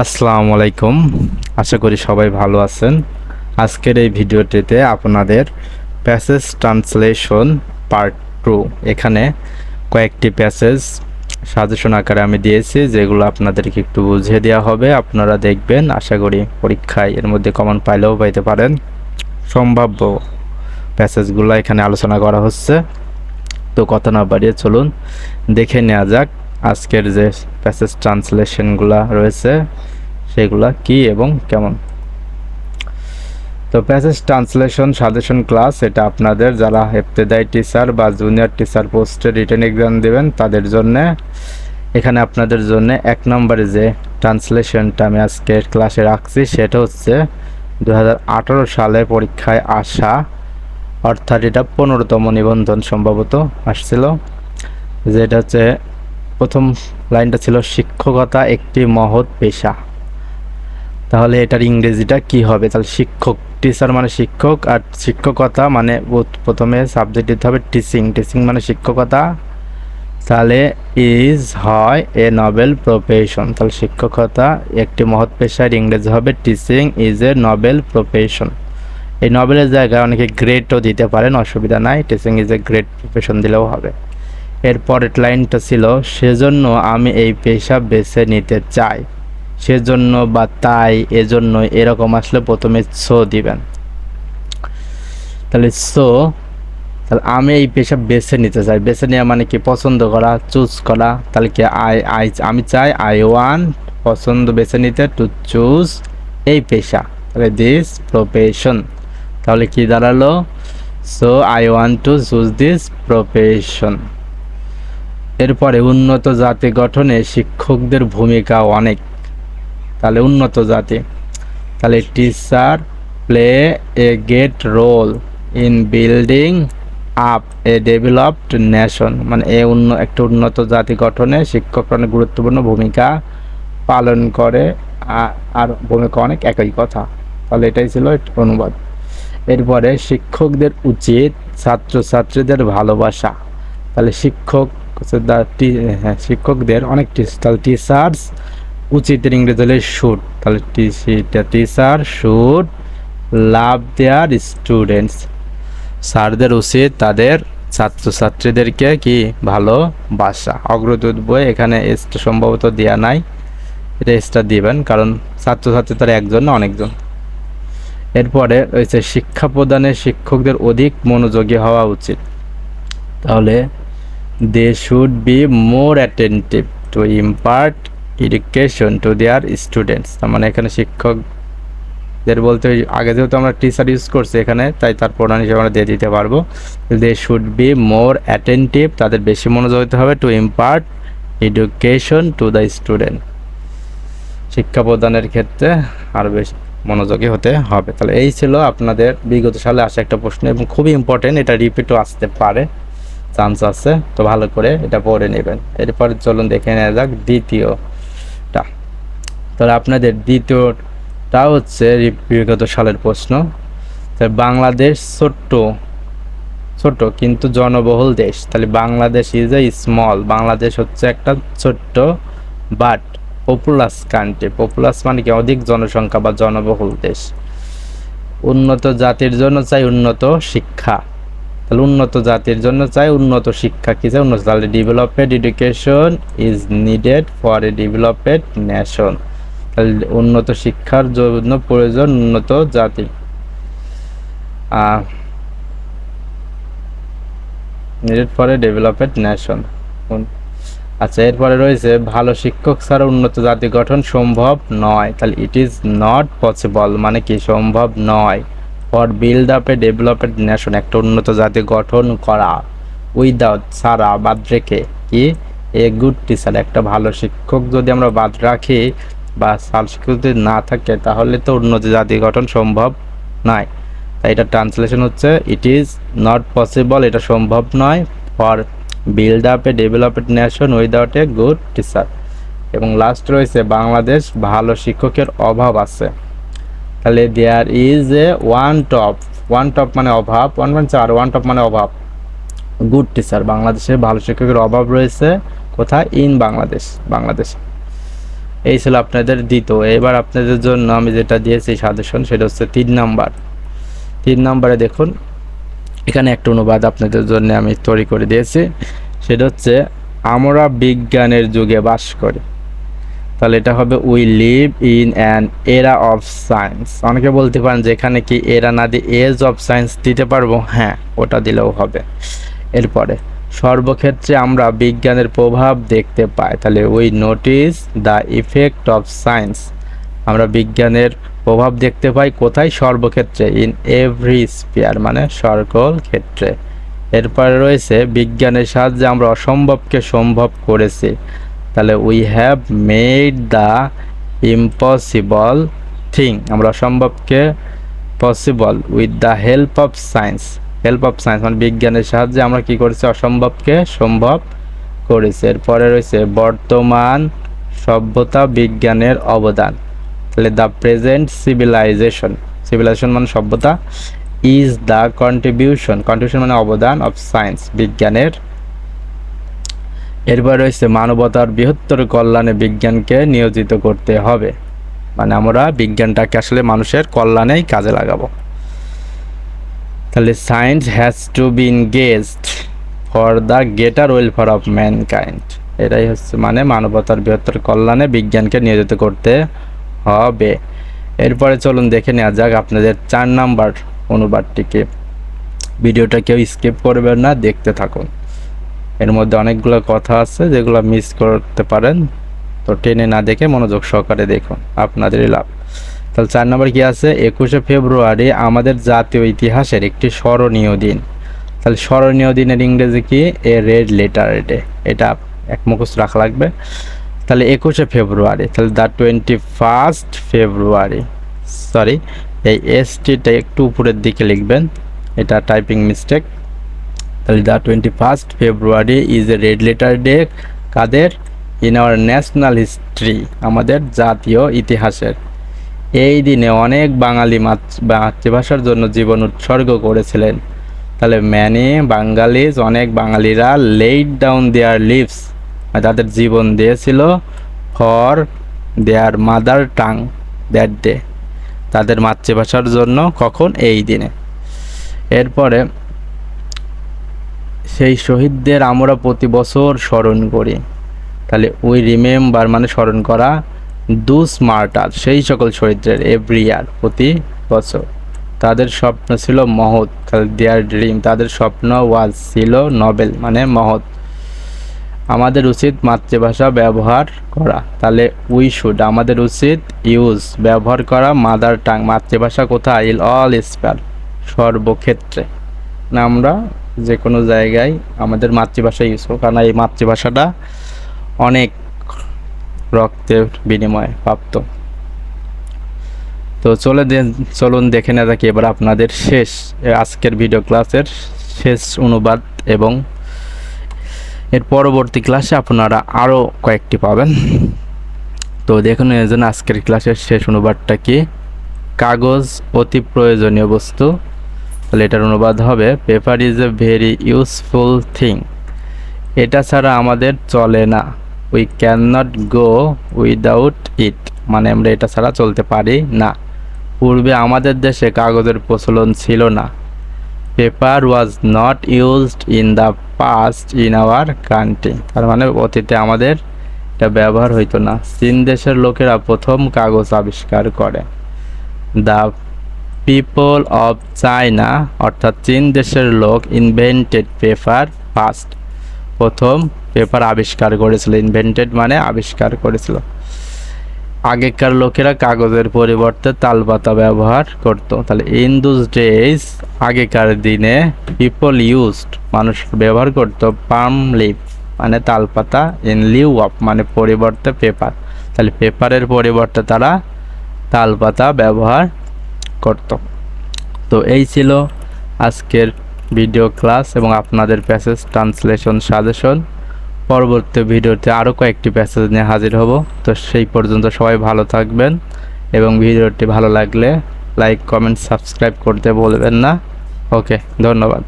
আসসালামু আলাইকুম। আশা করি সবাই ভালো আছেন। আজকের এই ভিডিওটিতে আপনাদের প্যাসেজ ট্রান্সলেশন পার্ট 2 এখানে কয়েকটি প্যাসেজ সাজেশন আকারে আমি দিয়েছি, যেগুলো আপনাদেরকে একটু বুঝিয়ে দেওয়া হবে। আপনারা দেখবেন, আশা করি পরীক্ষায় এর মধ্যে কমন পাইলেও পাইতে পারেন। সম্ভাব্য প্যাসেজগুলো এখানে আলোচনা করা হচ্ছে। তো কথা না বাড়িয়ে চলুন দেখে নেওয়া যাক আজকের যে প্যাসেজ ট্রান্সলেশনগুলো রয়েছে সেগুলা কি এবং কেমন। তো প্যাসেজ ট্রান্সলেশন সাজেশন ক্লাস, এটা আপনাদের যারা ইবতেদায়ী টিচার বা জুনিয়র টিচার পোস্টে রিটেন এক্সাম দেবেন তাদের জন্য। এখানে আপনাদের জন্য 1 নম্বরে যে ট্রান্সলেশনটা আমি আজকে ক্লাসে রাখছি সেটা হচ্ছে 2018 সালে পরীক্ষায় আসা, অর্থাৎ এটা 15তম নিবন্ধন সম্ভবত আসছিল। যেটা হচ্ছে প্রথম লাইনটা ছিল শিক্ষকতা একটি মহৎ পেশা। তাহলে এটার ইংরেজিটা কি হবে? তাহলে শিক্ষক, টিচার মানে শিক্ষক, আর শিক্ষকতা মানে প্রথমে সাবজেক্ট দিতে হবে টিচিং। টিচিং মানে শিক্ষকতা, তাহলে ইজ হয় এ নোবেল প্রফেশন। তাহলে শিক্ষকতা একটি মহৎ পেশার ইংরেজি হবে teaching is a noble profession. এই নোবেলের জায়গায় অনেকে গ্রেটও দিতে পারেন, অসুবিধা নাই, teaching is a great profession দিলেও হবে। এরপরের লাইনটা ছিল সেজন্য আমি এই পেশা বেছে নিতে চাই। সেজন্য বা তাই, এজন্য, এরকম আসলে প্রথমে সো দিবেন। তাহলে সো, তাহলে আমি এই পেশা বেছে নিতে চাই। বেছে নেওয়া মানে কি? পছন্দ করা, চুজ করা। তাহলে কি আমি চাই, আই ওয়ান, পছন্দ বেছে নিতে, টু চুজ এই পেশা, তাহলে দিস প্রফেশন। তাহলে কি দাঁড়ালো? So I want to choose this profession. এরপরে উন্নত জাতি গঠনে শিক্ষকদের ভূমিকা অনেক। তাহলে উন্নত জাতি, তাহলে teacher play a great role in building up a developed nation. মানে একটা উন্নত জাতি গঠনে শিক্ষকরা অনেক গুরুত্বপূর্ণ ভূমিকা পালন করে। আর ভূমিকা অনেক, একই কথা। তাহলে এটাই ছিল অনুবাদ। এরপরে শিক্ষকদের উচিত ছাত্রছাত্রীদের ভালোবাসা। তাহলে শিক্ষকদের অনেক, তাহলে টিচার্স উচিতের ইংরেজি হলে শুড। তাহলে teacher should love their students. স্যারদের উচিত তাদের ছাত্রছাত্রীদেরকে কি ভালোবাসা। অগ্রদূত বই, এখানে এসটা সম্ভবত দেওয়া নাই, এটা এসটা দিবেন, কারণ ছাত্রছাত্রী তার একজন না অনেকজন। এরপরে রয়েছে শিক্ষা প্রদানে শিক্ষকদের অধিক মনোযোগী হওয়া উচিত। তাহলে they should be more attentive to impart education to their students. তার মানে এখানে শিক্ষকদের বলতে আগে যেহেতু আমরা টিচার ইউজ করছি এখানে, তাই তার প্রধান হিসেবে আমরা দিয়ে দিতে পারবো। They should be more attentive, তাদের বেশি মনোযোগ দিতে হবে, to impart education to the student, শিক্ষা প্রদানের ক্ষেত্রে আরও বেশি মনোযোগী হতে হবে। তাহলে এই ছিল আপনাদের বিগত সালে আসা একটা প্রশ্ন, এবং খুবই ইম্পর্টেন্ট, এটা রিপিটও আসতে পারে, চান্স আছে, তো ভালো করে এটা পড়ে নেবেন। এরপর চলুন দেখে নেওয়া যাক দ্বিতীয়টা। তাহলে আপনাদের দ্বিতীয়টা হচ্ছে বিগত সালের প্রশ্ন। বাংলাদেশ ছোট্ট কিন্তু জনবহুল দেশ। তাহলে Bangladesh is a small, Bangladesh হচ্ছে একটা ছোট্ট বাট পপুলাস কান্ট্রি। পপুলাস মানে কি? অধিক জনসংখ্যা বা জনবহুল দেশ। উন্নত জাতির জন্য চাই উন্নত শিক্ষা। তাহলে উন্নত জাতির জন্য চাই উন্নত শিক্ষা। কি চাই? উন্নত। তাহলে developed education is needed for a developed nation. তাহলে উন্নত শিক্ষার জন্য প্রয়োজন উন্নত জাতি, needed for a developed nation. আচ্ছা, এরপরে রয়েছে ভালো শিক্ষক ছাড়া উন্নত জাতি গঠন সম্ভব নয়। তাহলে ইট ইজ নট পসিবল মানে কি? সম্ভব নয়। For build up a developed nation, একটা উন্নত জাতি গঠন করা, উইদাউট, ছাড়া, বাদ রেখে, কি? এ গুড টিচার, একটা ভালো শিক্ষক যদি আমরা বাদ রাখি বা ভালো শিক্ষক যদি না থাকে তাহলে তো উন্নত জাতি গঠন সম্ভব নয়। তাই এটা ট্রান্সলেশন হচ্ছে ইট ইজ নট পসিবল, এটা সম্ভব নয়, for build up a developed nation without a good teacher. এবং লাস্ট রয়েছে বাংলাদেশ ভালো শিক্ষকের অভাব আছে। তাহলে there is a one top মানে অভাব, ওয়ান টপ মানে অভাব, গুড টিচার, বাংলাদেশে ভালো শিক্ষকের অভাব রয়েছে। কোথায়? ইন বাংলাদেশ। এই ছিল আপনাদের দ্বিতীয়। এবার আপনাদের জন্য আমি যেটা দিয়েছি সাজেশন সেটা হচ্ছে 3 নাম্বার। 3 নাম্বারে দেখুন এখানে একটা অনুবাদ আপনাদের জন্য আমি তৈরি করে দিয়েছি, সেটা হচ্ছে আমরা বিজ্ঞানের যুগে বাস করি। তাহলে এটা হবে উই লিভ ইন অ্যান এরা অফ সায়েন্স। অনেকে বলতে পারেন যে এখানে কি এরা না দিয়ে এজ অফ সায়েন্স দিতে পারবো, হ্যাঁ ওটা দিলেও হবে। এরপরে সর্বক্ষেত্রে আমরা বিজ্ঞানের প্রভাব দেখতে পাই, তাহলে we notice the effect of science. আমরা বিজ্ঞানের প্রভাব দেখতে পাই কোথায়? সর্বক্ষেত্রে, ইন এভরি স্পিয়ার মানে সকল ক্ষেত্রে। এরপরে রয়েছে বিজ্ঞানের সাহায্যে আমরা অসম্ভবকে সম্ভব করেছি, তাহলে we have made the impossible thing. আমরা অসম্ভবকে possible with the help of science. Help of science মানে বিজ্ঞানের সাহায্যে আমরা কি করেছি? অসম্ভবকে সম্ভব করেছি। এরপরে রয়েছে বর্তমান সভ্যতা বিজ্ঞানের অবদান, তাহলে দ্য প্রেজেন্ট সিভিলাইজেশন। সিভিলাইজেশন মানে সভ্যতা, ইজ দ্য কন্ট্রিবিউশন। কন্ট্রিবিউশন মানে অবদান অফ সায়েন্স বিজ্ঞানের। এরপর রয়েছে মানবতার বৃহত্তর কল্যাণে বিজ্ঞানকে নিয়োজিত করতে হবে, মানে আমরা বিজ্ঞানটাকে আসলে মানুষের কল্যাণেই কাজে লাগাবো। তাহলে science has to B engaged for the greater welfare of mankind. এটাই হচ্ছে মানে মানবতার বৃহত্তর কল্যাণে বিজ্ঞানকে নিয়োজিত করতে হবে। এরপরে চলুন দেখে নেওয়া যাক আপনাদের 4 নাম্বার অনুবাদটিকে। ভিডিওটা কেউ স্কিপ করবেন না, দেখতে থাকুন। এর মধ্যে অনেকগুলো কথা আছে যেগুলো মিস করতে পারেন, তো টেনে না দেখে মনোযোগ সহকারে দেখুন, আপনাদেরই লাভ। তাহলে 4 নম্বর কি আছে? 21শে ফেব্রুয়ারি আমাদের জাতীয় ইতিহাসের একটি স্মরণীয় দিন। তাহলে স্মরণীয় দিনের ইংরেজি কি? এ রেড লেটার ডে। এটা এক মুখস্থ রাখা লাগবে। তাহলে 21শে ফেব্রুয়ারি, তাহলে দ্য 21st ফেব্রুয়ারি, সরি এই এসটিটা একটু উপরের দিকে লিখবেন, এটা টাইপিং মিস্টেক। তাহলে the 21st February is a red letter day কাদের? ইন আওয়ার ন্যাশনাল হিস্ট্রি, আমাদের জাতীয় ইতিহাসের। এই দিনে অনেক বাঙালি মাতৃভাষার জন্য জীবন উৎসর্গ করেছিলেন। তাহলে ম্যানি বাঙালিজ, অনেক বাঙালিরা লেইড ডাউন দেয়ার লিভস, তাদের জীবন দিয়েছিল for their mother tongue that day, তাদের মাতৃভাষার জন্য। কখন? এই দিনে। এরপরে সেই শহীদদের আমরা প্রতি বছর স্মরণ করি, তাহলে উই রিমেম্বার মানে স্মরণ করা, দুস মার্টার সেই সকল শহীদদের, এভরি ইয়ার প্রতি বছর। তাদের স্বপ্ন ছিল মহৎ, তাহলে দেয়ার ড্রিম, তাদের স্বপ্ন ওয়াজ ছিল নবেল মানে মহৎ। আমাদের উচিত মাতৃভাষা ব্যবহার করা, তাহলে উই শুড আমাদের উচিত ইউজ ব্যবহার করা মাদার টাং মাতৃভাষা কোথায়? ইন অল স্পেল সর্বক্ষেত্রে, না আমরা যে কোনো জায়গায় আমাদের মাতৃভাষা ইউজ করব, কারণ এই মাতৃভাষাটা অনেক রক্তের বিনিময়ে প্রাপ্ত। তো চলুন দেখে নেওয়া যাক এবার আপনাদের শেষ আজকের ভিডিও ক্লাসের শেষ অনুবাদ, এবং এর পরবর্তী ক্লাসে আপনারা আরও কয়েকটি পাবেন। তো দেখুন এর জন্য আজকের ক্লাসের শেষ অনুবাদটা কি? কাগজ অতি প্রয়োজনীয় বস্তু। তাহলে এটার অনুবাদ হবে paper is a very useful thing. এটা ছাড়া আমাদের চলে না। We can not go without it, মানে আমরা এটা ছাড়া চলতে পারি না। পূর্বে আমাদের দেশে কাগজের প্রচলন ছিল না। Paper was not used in the passed in our country, তার মানে অতীতে আমাদের এটা ব্যবহার হইতো না। চীন দেশের লোকেরা প্রথম কাগজ আবিষ্কার করে। দ্য পিপল অফ চায়না, অর্থাৎ চীন দেশের লোক, ইনভেন্টেড পেপার ফার্স্ট, প্রথম পেপার আবিষ্কার করেছিল। ইনভেন্টেড মানে আবিষ্কার করেছিল। আগেকার লোকেরা কাগজের পরিবর্তে তালপাতা ব্যবহার করত। তাহলে ইন দোজ ডেজ, আগেকার দিনে, পিপল ইউজড মানুষ ব্যবহার করত পাম লিফ মানে তালপাতা, ইন লিউ অফ মানে পরিবর্তে পেপার, তাহলে পেপারের পরিবর্তে তারা তালপাতা ব্যবহার করত। তো এই ছিল আজকের ভিডিও ক্লাস এবং আপনাদের প্যাসেজ ট্রান্সলেশন সাজেশন। পরবর্তী ভিডিওতে আরও কয়েকটি প্যাসেজ নিয়ে হাজির হব। তো সেই পর্যন্ত সবাই ভালো থাকবেন, এবং ভিডিওটি ভালো লাগলে লাইক কমেন্ট সাবস্ক্রাইব করতে ভুলবেন না। ওকে, ধন্যবাদ।